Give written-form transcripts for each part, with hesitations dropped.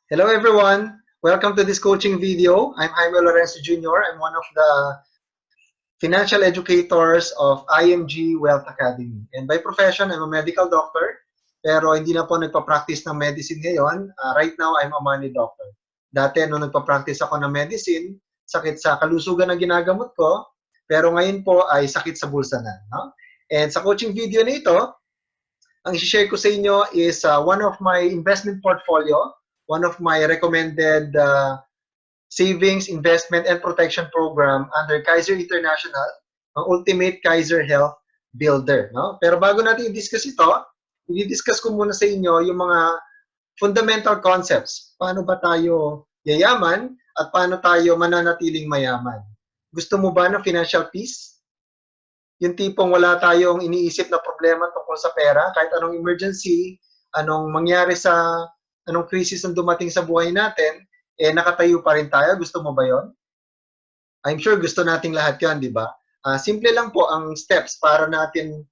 Hello everyone, welcome to this coaching video. I'm Jaime Lorenzo Jr. I'm one of the financial educators of IMG Wealth Academy. And by profession, I'm a medical doctor, pero hindi na po nagpa-practice ng medicine ngayon. Right now, I'm a money doctor. Dati, nung nagpa-practice ako ng medicine, sakit sa kalusugan ang ginagamot ko, pero ngayon po ay sakit sa bulsa na. No? And sa coaching video na ito, ang i-share ko sa inyo is one of my investment portfolio, one of my recommended savings, investment, and protection program under Kaiser International, ang Ultimate Kaiser Health Builder. No? Pero bago natin i-discuss ito, i-discuss ko muna sa inyo yung mga fundamental concepts. Paano ba tayo yayaman at paano tayo mananatiling mayaman? Gusto mo ba ng financial peace? Yung tipong wala tayong iniisip na problema tungkol sa pera, kahit anong emergency, anong mangyari sa anong crisis ang dumating sa buhay natin, nakatayo pa rin tayo. Gusto mo ba yon? I'm sure gusto nating lahat yan, di ba? Simple lang po ang steps para natin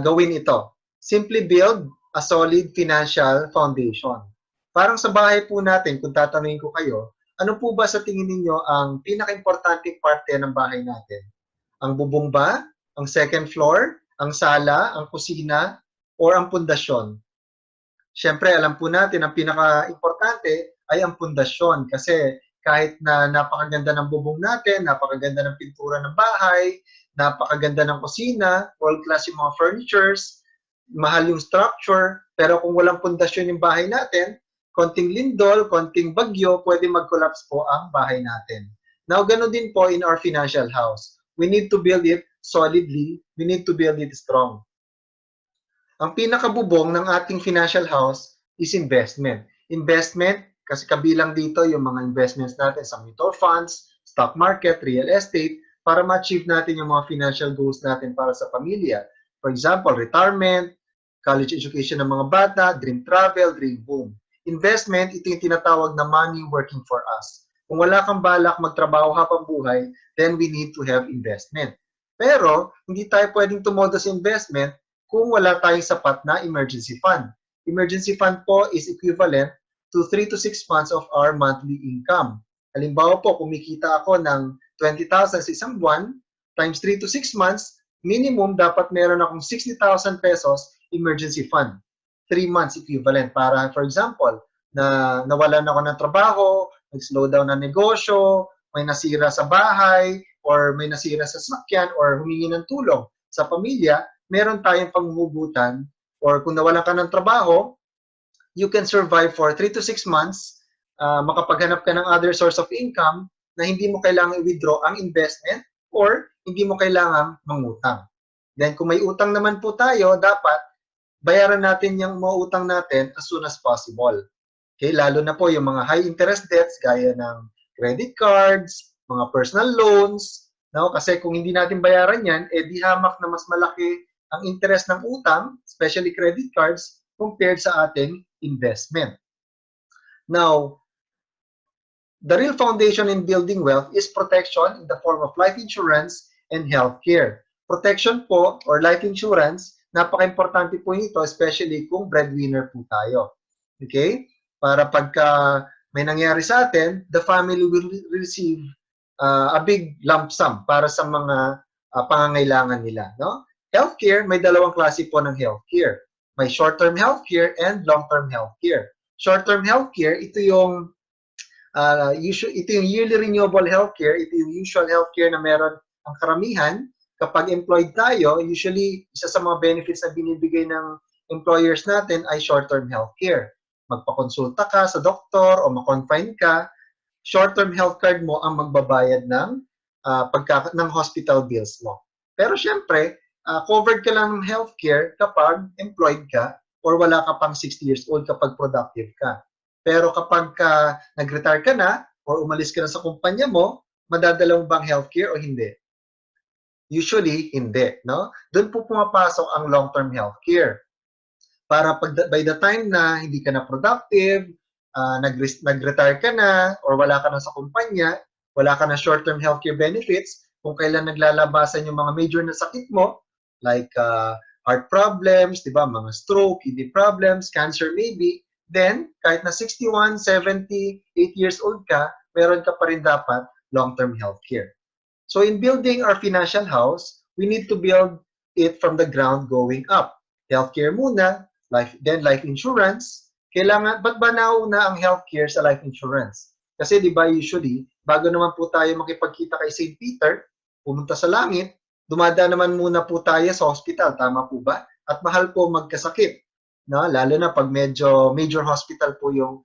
gawin ito. Simply build a solid financial foundation. Parang sa bahay po natin, kung tatanungin ko kayo, ano po ba sa tingin ninyo ang pinaka-importanting parte ng bahay natin? Ang bubong ba? Ang second floor? Ang sala? Ang kusina? Or ang pundasyon? Siyempre, alam po natin, ang pinaka-importante ay ang pundasyon kasi kahit na napakaganda ng bubong natin, napakaganda ng pintura ng bahay, napakaganda ng kusina, world-class yung mga furnitures, mahal yung structure, pero kung walang pundasyon yung bahay natin, konting lindol, konting bagyo, pwede mag-collapse po ang bahay natin. Now, ganun din po in our financial house. We need to build it solidly. We need to build it strong. Ang pinakabubong ng ating financial house is investment. Investment, kasi kabilang dito yung mga investments natin sa mutual funds, stock market, real estate, para ma-achieve natin yung mga financial goals natin para sa pamilya. For example, retirement, college education ng mga bata, dream travel, dream home. Investment, ito yung tinatawag na money working for us. Kung wala kang balak magtrabaho habang buhay, then we need to have investment. Pero, hindi tayo pwedeng tumodo sa investment kung wala tayong sapat na emergency fund. Emergency fund po is equivalent to 3 to 6 months of our monthly income. Halimbawa po, kumikita ako ng 20,000 sa isang buwan, times 3 to 6 months, minimum dapat meron akong 60,000 pesos emergency fund. 3 months equivalent para, for example, na nawalan ako ng trabaho, nag-slow down na negosyo, may nasira sa bahay, or may nasira sa sasakyan, or humingi ng tulong sa pamilya, meron tayong panghugutan, or kung nawalan ka ng trabaho, you can survive for 3 to 6 months, makapaghanap ka ng other source of income na hindi mo kailangan i-withdraw ang investment or hindi mo kailangan mangutang. Then kung may utang naman po tayo, dapat bayaran natin yung mga utang natin as soon as possible. Okay, lalo na po yung mga high interest debts gaya ng credit cards, mga personal loans, no? Kasi kung hindi natin bayaran yan, di hamak na mas malaki ang interest ng utang, especially credit cards, compared sa ating investment. Now, the real foundation in building wealth is protection in the form of life insurance and healthcare. Protection po, or life insurance, napaka-importante po nito, especially kung breadwinner po tayo. Okay? Para pagka may nangyari sa atin, the family will receive a big lump sum para sa mga pangangailangan nila. No? Healthcare, may dalawang klase po ng healthcare. May short-term healthcare and long-term healthcare. Short-term healthcare, ito yung yearly renewable healthcare, ito yung usual healthcare na meron ang karamihan. Kapag employed tayo, usually isa sa mga benefits na binibigay ng employers natin ay short-term healthcare. Magpakonsulta ka sa doktor o ma-confine ka, short-term health card mo ang magbabayad ng hospital bills mo. Pero syempre, covered ka lang ng healthcare kapag employed ka or wala ka pang 60 years old kapag productive ka. Pero kapag nag-retire ka na or umalis ka na sa kumpanya mo, madadala mo bang healthcare o hindi? Usually, hindi. No? Doon po pumapasok ang long-term healthcare. Para by the time na hindi ka na productive, nag-retire ka na or wala ka na sa kumpanya, wala ka na short-term healthcare benefits, kung kailan naglalabasan yung mga major na sakit mo, like heart problems, di ba, mga stroke, kidney problems, cancer maybe, then kahit na 61, 78 years old ka, meron ka pa rin dapat long-term healthcare. So in building our financial house, we need to build it from the ground going up. Healthcare muna, then life insurance. Kailangan, ba't ba nauna ang healthcare sa life insurance? Kasi di ba usually, bago naman po tayo makipagkita kay St. Peter, pumunta sa langit, dumadaan naman muna po tayo sa hospital, tama po ba? At mahal po magkasakit, no? Lalo na pag medyo major hospital po yung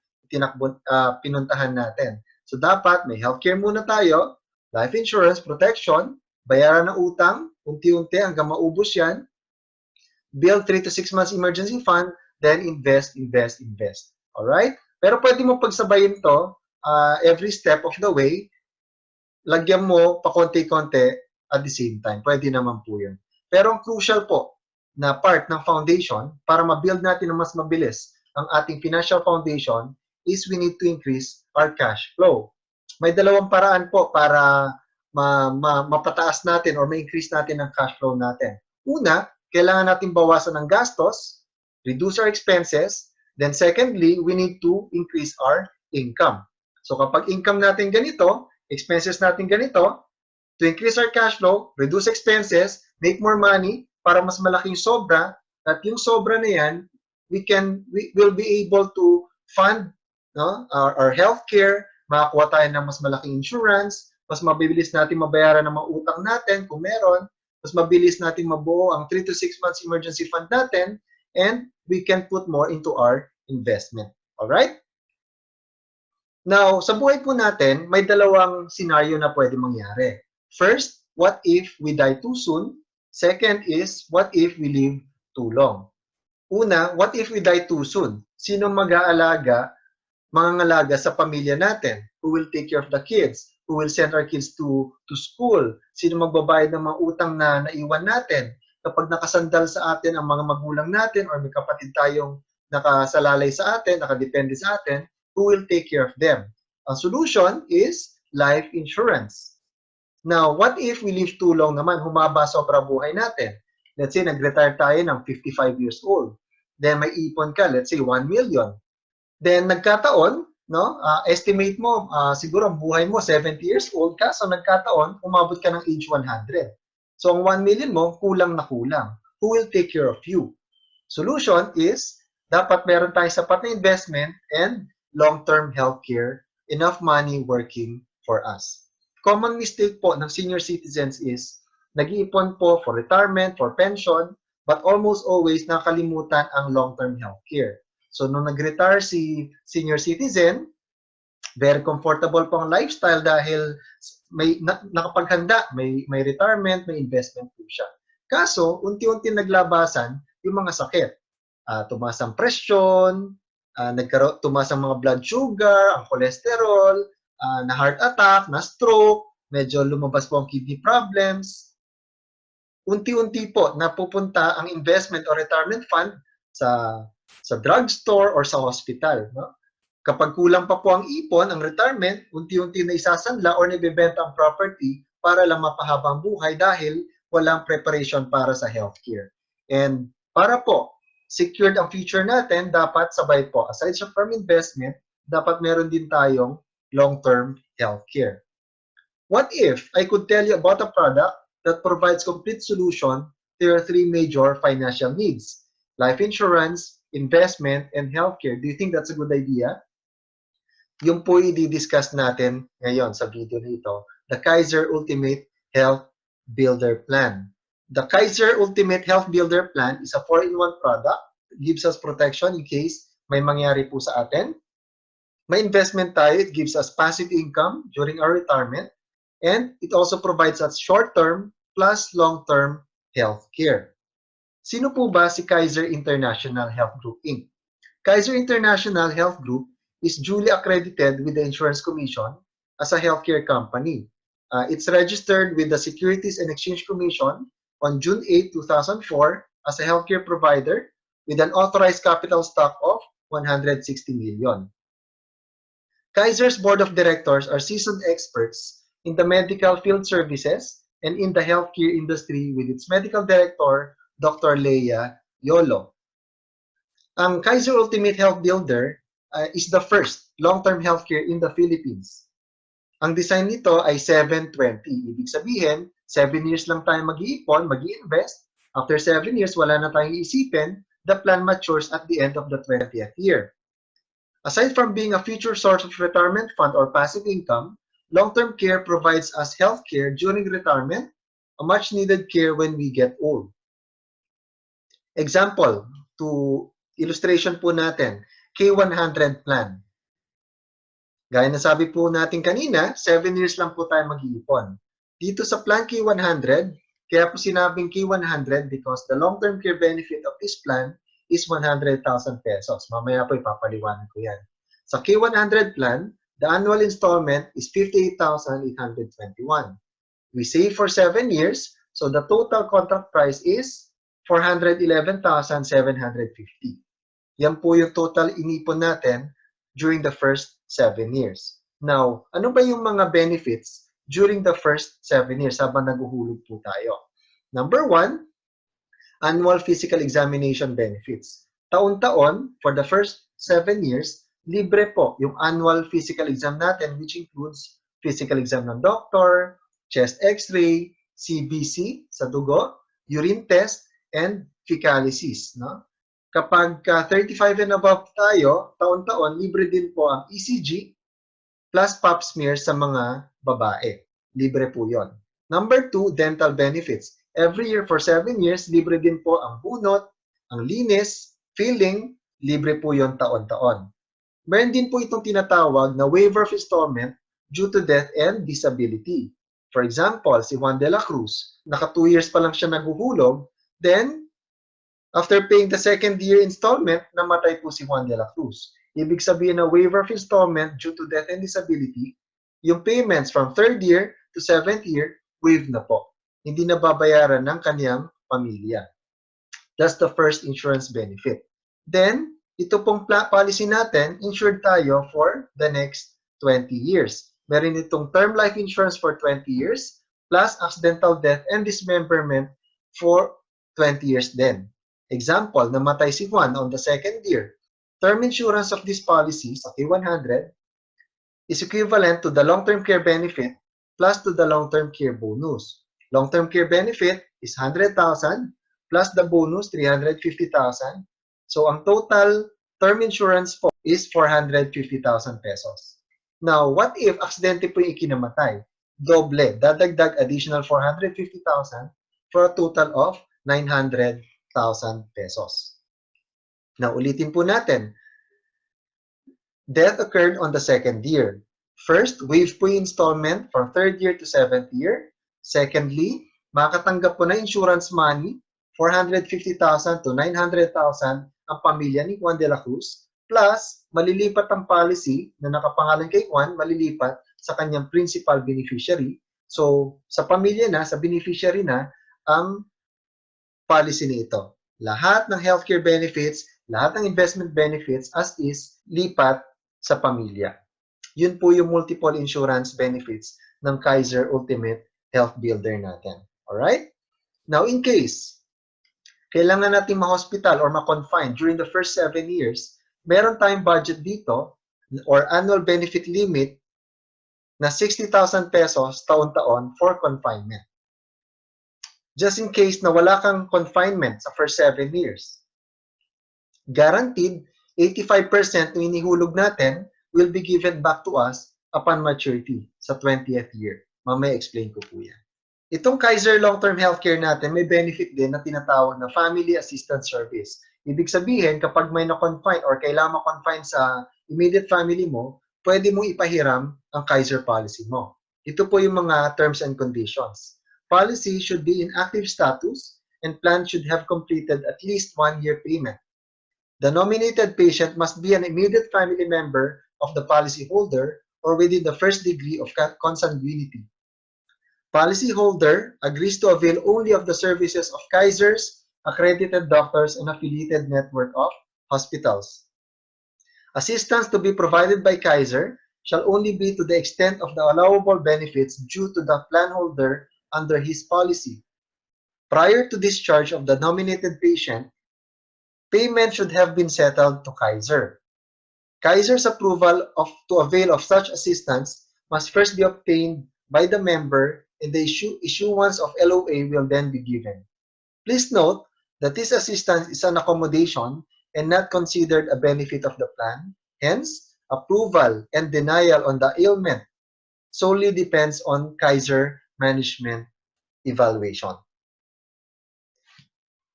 pinuntahan natin. So dapat may healthcare muna tayo, life insurance, protection, bayaran ng utang, unti-unti hanggang maubos yan, build 3 to 6 months emergency fund, then invest. Alright? Pero pwede mo pagsabayin to every step of the way, lagyan mo pa konti-konti at the same time. Pwede naman po yun. Pero ang crucial po na part ng foundation para ma-build natin na mas mabilis ang ating financial foundation is we need to increase our cash flow. May dalawang paraan po para mapataas natin or ma-increase natin ang cash flow natin. Una, kailangan natin bawasan ang gastos, reduce our expenses, then secondly, we need to increase our income. So kapag income natin ganito, expenses natin ganito, to increase our cash flow, reduce expenses, make more money, para mas malaking sobra, at yung sobra na yan, we will be able to fund our healthcare, makakuha tayo ng mas malaking insurance, mas mabilis natin mabayaran ng mga utang natin kung meron, mas mabilis natin mabuo ang 3 to 6 months emergency fund natin, and we can put more into our investment. Alright? Now, sa buhay po natin, may dalawang scenario na pwede mangyari. First, what if we die too soon? Second is, what if we live too long? Una, what if we die too soon? Sino mag-aalaga, mangangalaga sa pamilya natin? Who will take care of the kids? Who will send our kids to school? Sino magbabayad ng mga utang na naiwan natin? Kapag nakasandal sa atin ang mga magulang natin or may kapatid tayong nakasalalay sa atin, nakadepende sa atin, who will take care of them? Ang solution is life insurance. Now, what if we live too long naman, humaba sobra buhay natin? Let's say, nag-retire tayo ng 55 years old. Then may ipon ka, let's say 1 million. Then nagkataon, estimate mo, siguro ang buhay mo, 70 years old ka, so nagkataon, umabot ka ng age 100. So ang 1 million mo, kulang na kulang. Who will take care of you? Solution is, dapat meron tayong sapat na investment and long-term healthcare, enough money working for us. Common mistake po ng senior citizens is, nag-iipon po for retirement, for pension, but almost always nakalimutan ang long-term healthcare. So nung nag-retire si senior citizen, very comfortable po ang lifestyle dahil may nakapaghanda, may retirement, may investment po siya. Kaso, unti-unti naglabasan yung mga sakit. Tumaas ang presyon, tumaas ang mga blood sugar, ang cholesterol, na heart attack, na stroke, medyo lumabas po ang kidney problems. Unti-unti po napupunta ang investment or retirement fund sa drugstore or sa hospital. No? Kapag kulang pa po ang ipon, ang retirement, unti-unti na isasanla or nabibenta ang property para lang mapahabang buhay dahil walang preparation para sa healthcare. And para po, secured ang future natin, dapat sabay po. Aside from investment, dapat meron din tayong long-term healthcare. What if I could tell you about a product that provides complete solution to your 3 major financial needs? Life insurance, investment, and healthcare. Do you think that's a good idea? Yung po i-discuss natin ngayon sa video nito, the Kaiser Ultimate Health Builder Plan. The Kaiser Ultimate Health Builder Plan is a 4-in-1 product. It gives us protection in case may mangyari po sa atin. May investment tayo. It gives us passive income during our retirement. And it also provides us short-term plus long-term health care. Sino po ba si Kaiser International Health Group, Inc.? Kaiser International Health Group is duly accredited with the Insurance Commission as a healthcare company. It's registered with the Securities and Exchange Commission on June 8, 2004 as a healthcare provider with an authorized capital stock of 160 million. Kaiser's board of directors are seasoned experts in the medical field services and in the healthcare industry with its medical director, Dr. Leia Yolo. Ang Kaiser Ultimate Health Builder is the first long-term healthcare in the Philippines. Ang design nito ay 7-20. Ibig sabihin, 7 years lang tayo mag-iipon, mag-i-invest. After 7 years, wala na tayong iisipin. The plan matures at the end of the 20th year. Aside from being a future source of retirement fund or passive income, long-term care provides us health care during retirement, a much-needed care when we get old. Example, to illustration po natin, K100 plan. Gaya na sabi po natin kanina, 7 years lang po tayo mag-iipon. Dito sa plan K100, kaya po sinabing K100 because the long-term care benefit of this plan is 100,000 pesos. Mamaya po ipapaliwanag ko yan. Sa K100 plan, the annual installment is 58,821. We save for 7 years, so the total contract price is 411,750. Yan po yung total inipon natin during the first 7 years. Now, ano ba yung mga benefits during the first 7 years habang naguhulog po tayo? Number 1, annual physical examination benefits. Taon-taon, for the first 7 years, libre po yung annual physical exam natin, which includes physical exam ng doctor, chest x-ray, CBC sa dugo, urine test, and fecalysis. No? Kapag 35 and above tayo, taon-taon, libre din po ang ECG plus pap smear sa mga babae. Libre po yon. Number 2, dental benefits. Every year for 7 years, libre din po ang bunot, ang linis, filling, libre po yon taon-taon. Meron din po itong tinatawag na waiver of installment due to death and disability. For example, si Juan de la Cruz, naka 2 years pa lang siya naguhulog, then, after paying the second year installment, namatay po si Juan de la Cruz. Ibig sabihin na waiver of installment due to death and disability, yung payments from 3rd year to 7th year, waived na po. Hindi na babayaran ng kaniyang pamilya. That's the first insurance benefit. Then, ito pong policy natin, insured tayo for the next 20 years. Meron itong term life insurance for 20 years, plus accidental death and dismemberment for 20 years din. Example, namatay si Juan on the 2nd year. Term insurance of this policy, sa K100, is equivalent to the long-term care benefit plus to the long-term care bonus. Long-term care benefit is 100,000 plus the bonus 350,000. So ang total term insurance po is 450,000 pesos. Now, what if aksidente po yung ikinamatay? Doble, dadagdag additional 450,000 for a total of 900,000 pesos. Now, ulitin po natin. Death occurred on the 2nd year. First, waive po yung installment from 3rd year to 7th year. Secondly, makatanggap po na insurance money, 450,000 to 900,000 ang pamilya ni Juan de la Cruz, plus malilipat ang policy na nakapangalan kay Juan, malilipat sa kanyang principal beneficiary. So, sa pamilya na, sa beneficiary na, ang policy nito. Lahat ng healthcare benefits, lahat ng investment benefits as is, lipat sa pamilya. Yun po yung multiple insurance benefits ng Kaiser Ultimate Health Builder natin. Alright? Now, in case kailangan natin ma-hospital or ma-confine during the first 7 years, meron tayong budget dito or annual benefit limit na 60,000 pesos taon-taon for confinement. Just in case na wala kang confinement sa first 7 years, guaranteed 85% ng inihulog natin will be given back to us upon maturity sa 20th year. Mamaya explain ko po yan. Itong Kaiser Long-Term Healthcare natin, may benefit din na tinatawag na Family Assistance Service. Ibig sabihin, kapag may na-confine or kailangan ma-confine sa immediate family mo, pwede mong ipahiram ang Kaiser policy mo. Ito po yung mga terms and conditions. Policy should be in active status and plan should have completed at least 1 year payment. The nominated patient must be an immediate family member of the policyholder or within the first degree of consanguinity. Policyholder agrees to avail only of the services of Kaiser's accredited doctors and affiliated network of hospitals. Assistance to be provided by Kaiser shall only be to the extent of the allowable benefits due to the plan holder under his policy. Prior to discharge of the nominated patient, payment should have been settled to Kaiser. Kaiser's approval to avail of such assistance must first be obtained by the member, and the issuance of LOA will then be given. Please note that this assistance is an accommodation and not considered a benefit of the plan. Hence, approval and denial on the ailment solely depends on Kaiser management evaluation.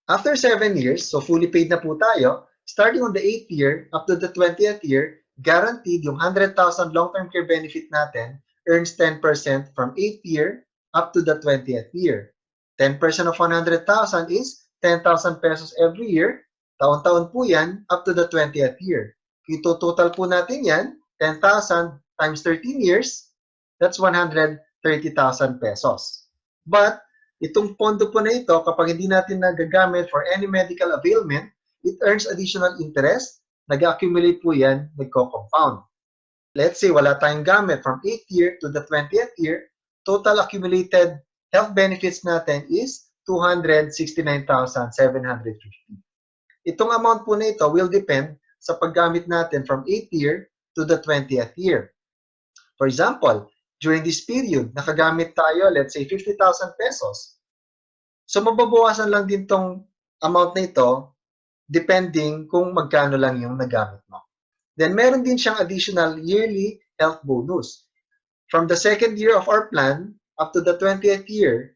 After 7 years, so fully paid na po tayo, starting on the 8th year up to the 20th year, guaranteed yung 100,000 long-term care benefit natin earns 10% from 8th year up to the 20th year. 10% of 100,000 is 10,000 pesos every year. Taon-taon po yan up to the 20th year. Ito total po natin yan, 10,000 times 13 years, that's 130,000 pesos. But itong pondo po na ito, kapag hindi natin nagagamit for any medical availment, it earns additional interest, nag-accumulate po yan, nagko-compound. Let's say wala tayong gamit from 8th year to the 20th year, total accumulated health benefits natin is 269,750. Itong amount po na ito will depend sa paggamit natin from 8th year to the 20th year. For example, during this period, nakagamit tayo, let's say, 50,000 pesos. So, mababawasan lang din tong amount na ito depending kung magkano lang yung nagamit mo. Then, meron din siyang additional yearly health bonus. From the 2nd year of our plan up to the 20th year,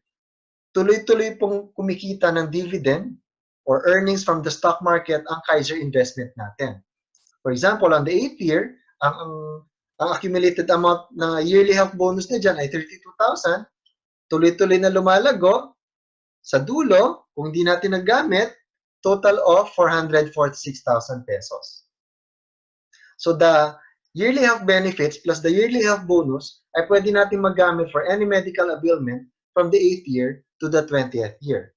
tuloy-tuloy pong kumikita ng dividend or earnings from the stock market ang Kaiser investment natin. For example, on the 8th year, ang accumulated amount na yearly health bonus na dyan ay 32,000. Tuloy-tuloy na lumalago. Sa dulo, kung hindi natin nagamit, total of 446,000 pesos. So the yearly health benefits plus the yearly health bonus ay pwede natin magamit for any medical availment from the 8th year to the 20th year.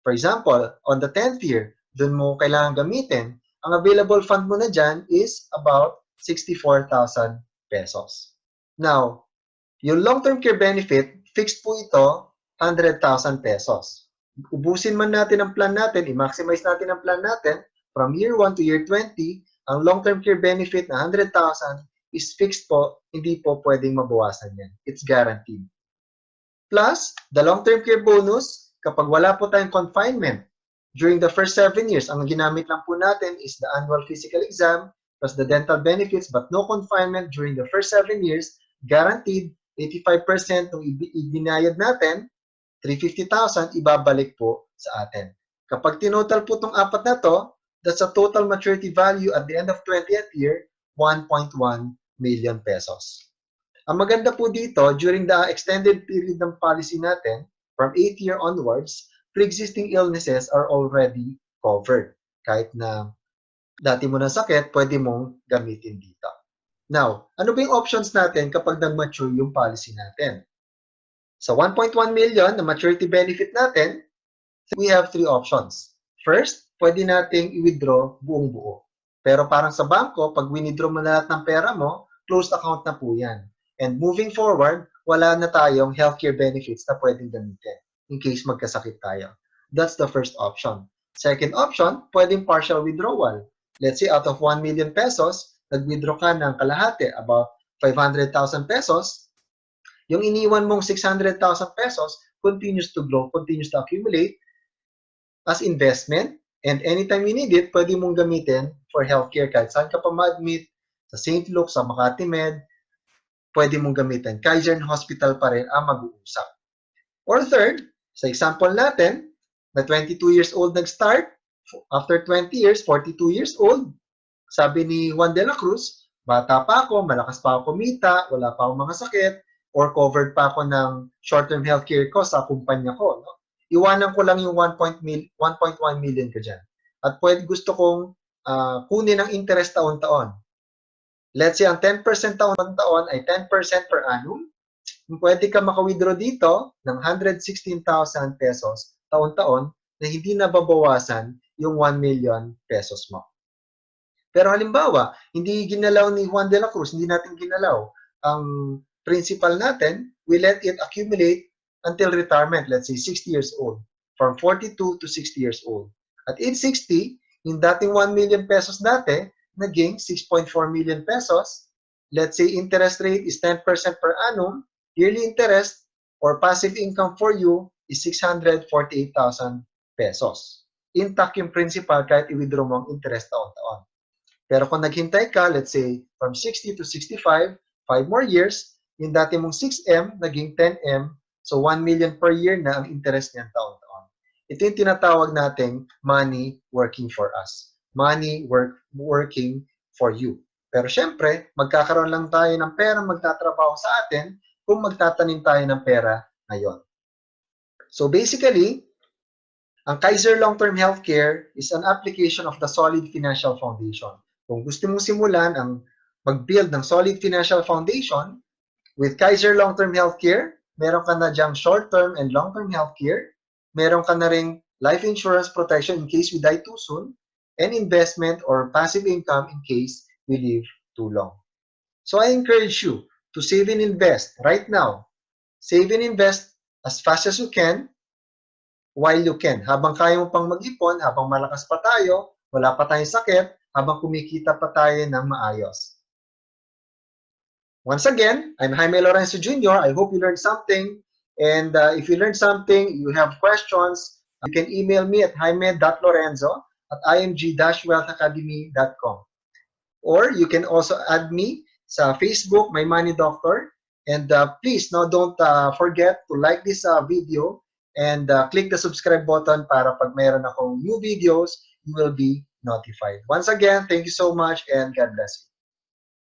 For example, on the 10th year, dun mo kailangan gamitin, ang available fund mo na dyan is about 64,000 pesos. Now, yung long-term care benefit, fixed po ito, 100,000 pesos. Ubusin man natin ang plan natin, i-maximize natin ang plan natin, from year 1 to year 20, ang long-term care benefit na 100,000 is fixed po, hindi po pwedeng mabawasan yan. It's guaranteed. Plus, the long-term care bonus, kapag wala po tayong confinement, during the first 7 years, ang ginamit lang po natin is the annual physical exam, plus the dental benefits, but no confinement during the first 7 years, guaranteed 85% ng ibinayad natin, 350,000, ibabalik po sa atin. Kapag tinotal po itong apat na to, that's a total maturity value at the end of 20th year, 1.1 million pesos. Ang maganda po dito, during the extended period ng policy natin, from 8th year onwards, pre-existing illnesses are already covered. Kahit na dati mo na sakit, pwede mong gamitin dito. Now, ano ba yung options natin kapag nag-mature yung policy natin? Sa 1.1 million na maturity benefit natin, we have 3 options. First, pwede nating i-withdraw buong buo. Pero parang sa bangko, pag withdraw mo na lahat ng pera mo, closed account na po yan. And moving forward, wala na tayong healthcare benefits na pwedeng gamitin in case magkasakit tayo. That's the first option. Second option, pwedeng partial withdrawal. Let's say out of 1 million pesos, nag-withdraw ka ng kalahati, about 500,000 pesos, yung iniwan mong 600,000 pesos continues to grow, continues to accumulate as investment, and anytime you need it, pwede mong gamitin for healthcare. Kahit saan ka pa ma-admit, sa St. Luke, sa Makati Med, pwede mong gamitin. Kaiser Hospital pa rin ang mag-uusap. Or third, sa example natin, na 22 years old nag-start, after 20 years, 42 years old, sabi ni Juan de la Cruz, bata pa ako, malakas pa ako kumita, wala pa akong mga sakit, or covered pa ako ng short-term healthcare ko sa kumpanya ko. No? Iwanan ko lang yung 1.1 million ka dyan. At pwede gusto kong kunin ang interest taon-taon. Let's say ang 10% taon-taon ay 10% per annum. Pwede ka maka-withdraw dito ng 116,000 pesos taon-taon na hindi nababawasan yung 1 million pesos mo. Pero halimbawa, hindi ginalaw ni Juan de la Cruz, hindi natin ginalaw ang principal natin, we let it accumulate until retirement, let's say 60 years old, from 42 to 60 years old. At age 60, Yung dating 1 million pesos dati, naging 6.4 million pesos. Let's say interest rate is 10% per annum, yearly interest or passive income for you is 648,000 pesos. Intact yung principal kahit i-withdraw mo ang interest taon-taon. Pero kung naghintay ka, let's say, from 60 to 65, 5 more years, yung dati mong 6M, naging 10M, so 1 million per year na ang interest niyan taon-taon. Ito yung tinatawag nating money working for us. Money working for you. Pero syempre, magkakaroon lang tayo ng pera magtatrabaho sa atin kung magtatanim tayo ng pera ngayon. So basically, ang Kaiser Long-Term Healthcare is an application of the solid financial foundation. Kung gusto mong simulan ang mag-build ng solid financial foundation, with Kaiser Long-Term Healthcare, meron ka na diyang short-term and long-term healthcare, meron ka na ring life insurance protection in case we die too soon, and investment or passive income in case we live too long. So I encourage you to save and invest right now. Save and invest as fast as you can while you can. Habang kaya mo pang mag-ipon, habang malakas pa tayo, wala pa tayong sakit, habang kumikita pa tayo ng maayos. Once again, I'm Jaime Lorenzo Jr. I hope you learned something. And if you learned something, you have questions, you can email me at jaime.lorenzo@img-wealthacademy.com. Or you can also add me sa Facebook, My Money Doctor. And please, now don't forget to like this video and click the subscribe button para pag mayroon akong new videos, you will be notified. Once again, thank you so much and God bless you.